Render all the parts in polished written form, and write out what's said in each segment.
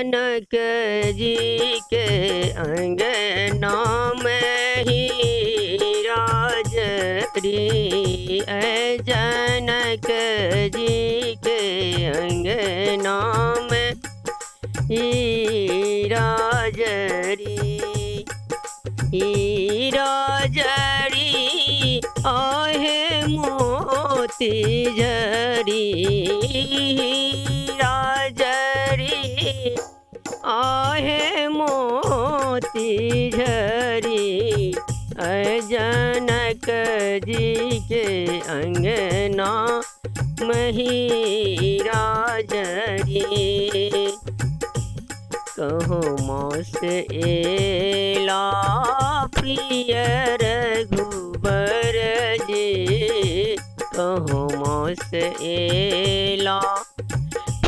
जनक जी के अंगना में ही राजरी, जनक जी के अंगना में ही राजरी, राजरी आहे मोती झरी, राजरी आहे मोती झरी, जनक जी के अंगना मही राजरी। कहो मोस एला प्रिय रघुबर जी, कहो मोस एला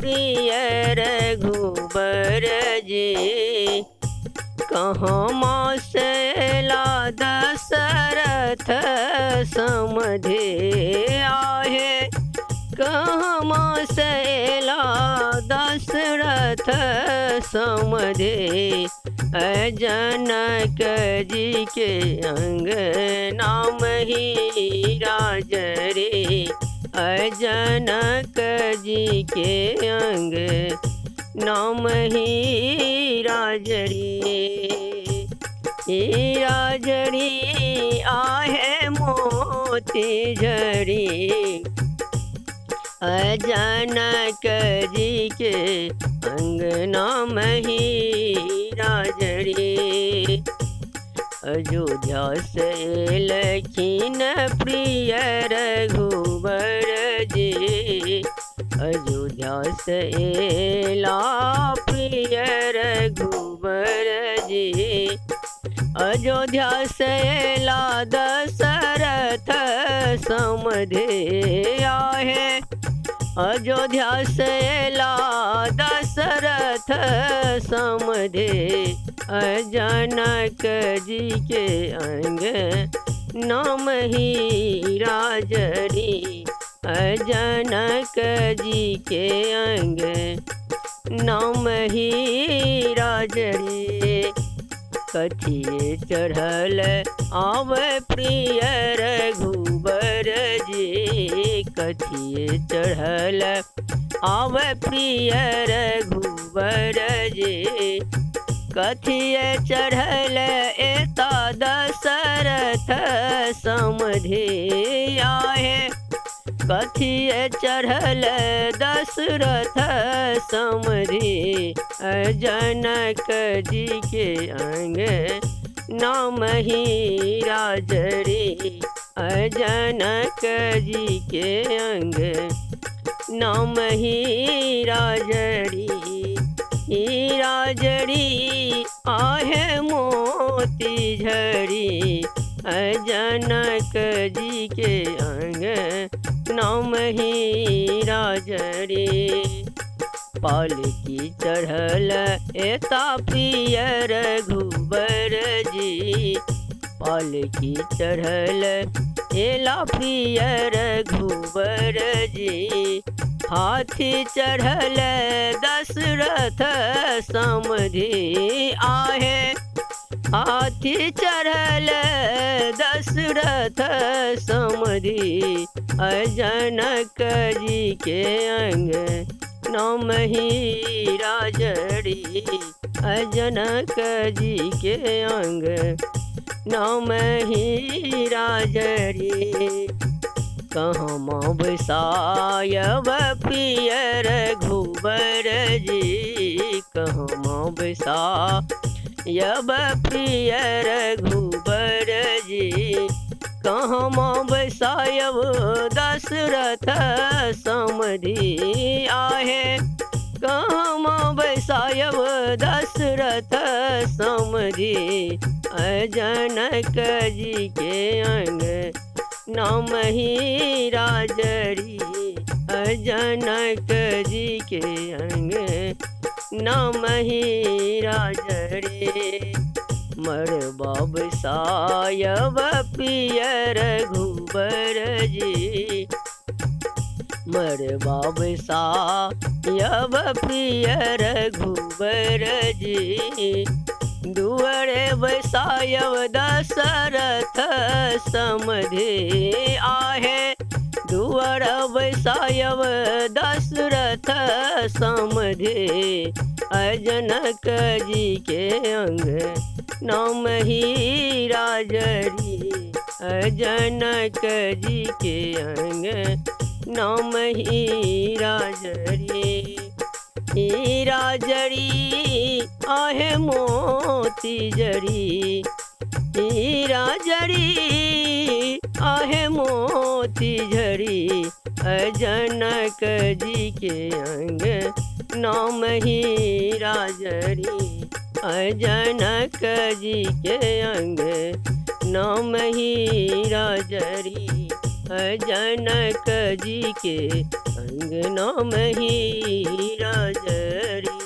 प्रिय रघुबर जी, कहो मोस एला दशरथ समधे आहे, कहो मोस एला दशरथ समधे, जनक जी के अंगना मही राजरे, जनक जी के अंगना मही राजरी, राजरी आहे मोती झरी, जनक जी के अंगना मही राजरी। अयोध्या से लखीन प्रिय रघुबर जी, अयोध्या से ला प्रिय रघुबर जी, अयोध्या से ला दशरथ समधे आहे, अयोध्या से ला दशरथ समधे, जनक जी के अंगना मही राजरी, जनक जी के अंगना मही राजरी। कथिए चढ़ल आवे प्रिय रघुबर जी, कथिए चढ़ल आवे प्रिय रघुबर जी, कथिए चढ़ल एता दशरथ समधे आहे, कथिए चढ़ल दशरथ समधे, जनक जी के अंगना मही राजरी, जनक जी के अंगना मही राजरी, राजरी आहे मोती झरी, जनक जी के अंगना मही राजरी। पालकी चढ़ल एता प्रिय रघुबर जी, पालकी चढ़ल एला प्रिय रघुबर जी, हाथी चढ़ल दशरथ समधे आहे, हाथी चढ़ल दशरथ समधे, जनक जी के अंगना मही राजरी, जनक जी के अंगना मही राजरी। कहमा बसायब प्रिय रघुबर जी, कहमा बसायब प्रिय रघुबर जी, कहमा बसायब दशरथ समधि आहे, कहमा बसायब दशरथ समधि, जनक जी के अंग नामहि राजरी, जनक जी के अंग नामहि राजरी। मरबा बसायब प्रिय रघुबर जी, मरबा बसायब प्रिय रघुबर जी। दुअरे बसायब दशरथ समधि आहे। दुअर बसायब दशरथ समधि जनक जी के अंग नाम ही राजरी। जनक जी के अंग नाम ही राजरी। हीरा जड़ी आहे मोती जड़ी। हीरा जड़ी आहे मोती झड़ी जनक जी के अंग नाम ही राजरी। जनक जी के अंग नाम ही राजरी। जनक जी के अंग नाम ही राजरी।